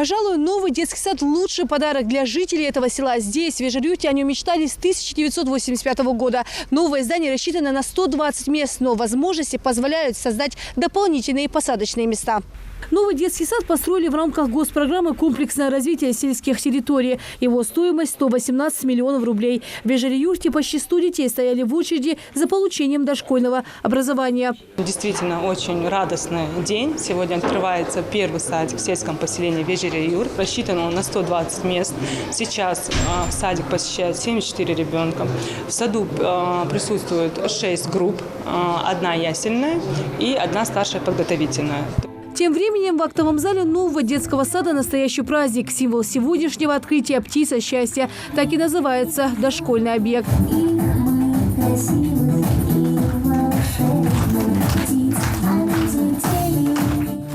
Пожалуй, новый детский сад – лучший подарок для жителей этого села. Здесь, в Вежерюрте, о нем мечтали с 1985 года. Новое здание рассчитано на 120 мест, но возможности позволяют создать дополнительные посадочные места. Новый детский сад построили в рамках госпрограммы «Комплексное развитие сельских территорий». Его стоимость – 118 миллионов рублей. В Вежерюрте почти 100 детей стояли в очереди за получением дошкольного образования. Действительно, очень радостный день. Сегодня открывается первый садик в сельском поселении Вежерюрт. Рассчитан он на 120 мест. Сейчас садик посещает 74 ребенка. В саду присутствует 6 групп, 1 ясельная и 1 старшая подготовительная. Тем временем в актовом зале нового детского сада настоящий праздник. Символ сегодняшнего открытия – птица счастья. Так и называется дошкольный объект.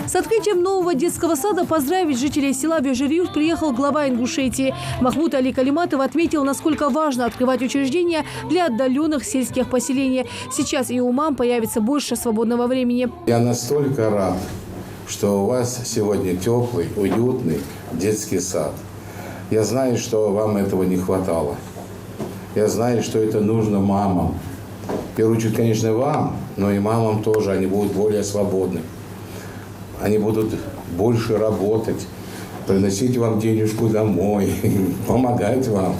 С открытием нового детского сада поздравить жителей села Вежерюрт приехал глава Ингушетии. Махмуд Али Калиматов отметил, насколько важно открывать учреждения для отдаленных сельских поселений. Сейчас и у мам появится больше свободного времени. Я настолько рад, что у вас сегодня теплый, уютный детский сад. Я знаю, что вам этого не хватало. Я знаю, что это нужно мамам. В первую очередь, конечно, вам, но и мамам тоже. Они будут более свободны. Они будут больше работать, приносить вам денежку домой, помогать вам.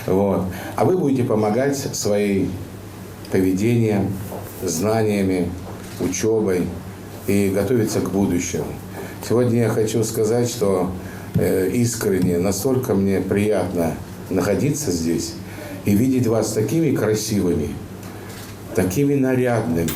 Вот. А вы будете помогать своим поведением, знаниями, учебой и готовиться к будущему. Сегодня я хочу сказать, что искренне, настолько мне приятно находиться здесь и видеть вас такими красивыми, такими нарядными.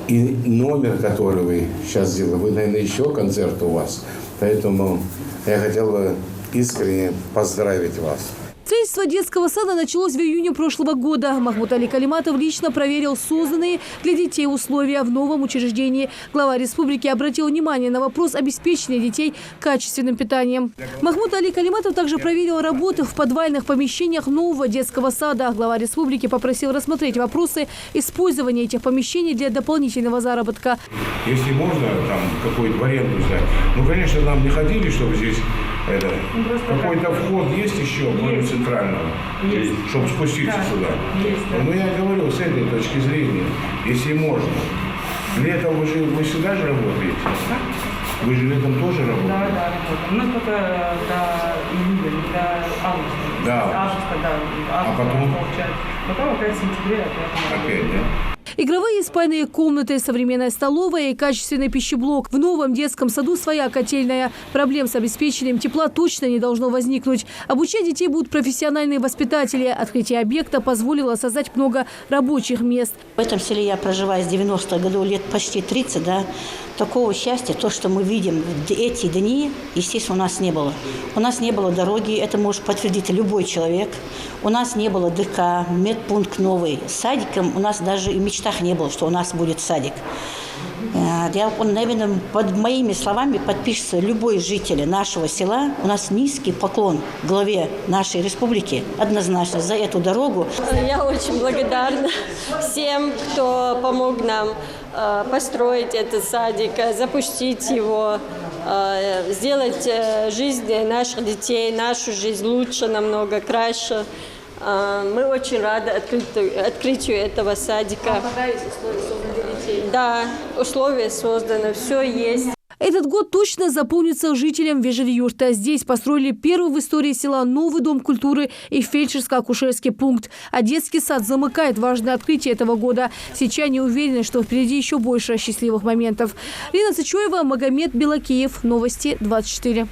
И номер, который вы сейчас сделали, вы, наверное, еще концерт у вас. Поэтому я хотел бы искренне поздравить вас. Строительство детского сада началось в июне прошлого года. Махмуд Али Калиматов лично проверил созданные для детей условия в новом учреждении. Глава республики обратил внимание на вопрос обеспечения детей качественным питанием. Махмуд Али Калиматов также проверил работы в подвальных помещениях нового детского сада. Глава республики попросил рассмотреть вопросы использования этих помещений для дополнительного заработка. Если можно, там какой-то аренду взять. Ну, конечно, нам не ходили, чтобы здесь какой-то вход есть еще, кроме центрального, чтобы спуститься сюда. Но я говорю, с этой точки зрения, если можно. Летом вы сюда же работаете? Вы же летом тоже работаете? Да, работаем. У нас только до июля, до августа. Да. Августа, да. А потом? Потом опять в сентябре. Опять, да? Игровые и спальные комнаты, современная столовая и качественный пищеблок. В новом детском саду своя котельная. Проблем с обеспечением тепла точно не должно возникнуть. Обучать детей будут профессиональные воспитатели. Открытие объекта позволило создать много рабочих мест. В этом селе я проживаю с 90-х годов, лет почти 30, да. Такого счастья, то, что мы видим в эти дни, естественно, у нас не было. У нас не было дороги, это может подтвердить любой человек. У нас не было ДК, медпункт новый. С садиком у нас даже и в мечтах не было, что у нас будет садик. Он, наверное, под моими словами подпишется любой житель нашего села. У нас низкий поклон главе нашей республики однозначно за эту дорогу. Я очень благодарна всем, кто помог нам построить этот садик, запустить его, сделать жизнь наших детей, нашу жизнь лучше, намного краше. Мы очень рады открытию этого садика. Да, условия созданы, все есть. Этот год точно запомнится жителям Вежерюрта. Здесь построили первый в истории села новый дом культуры и фельдшерско-акушерский пункт. А детский сад замыкает важное открытие этого года. Сельчане уверены, что впереди еще больше счастливых моментов. Лена Цычоева, Магомед Белакиев. Новости 24.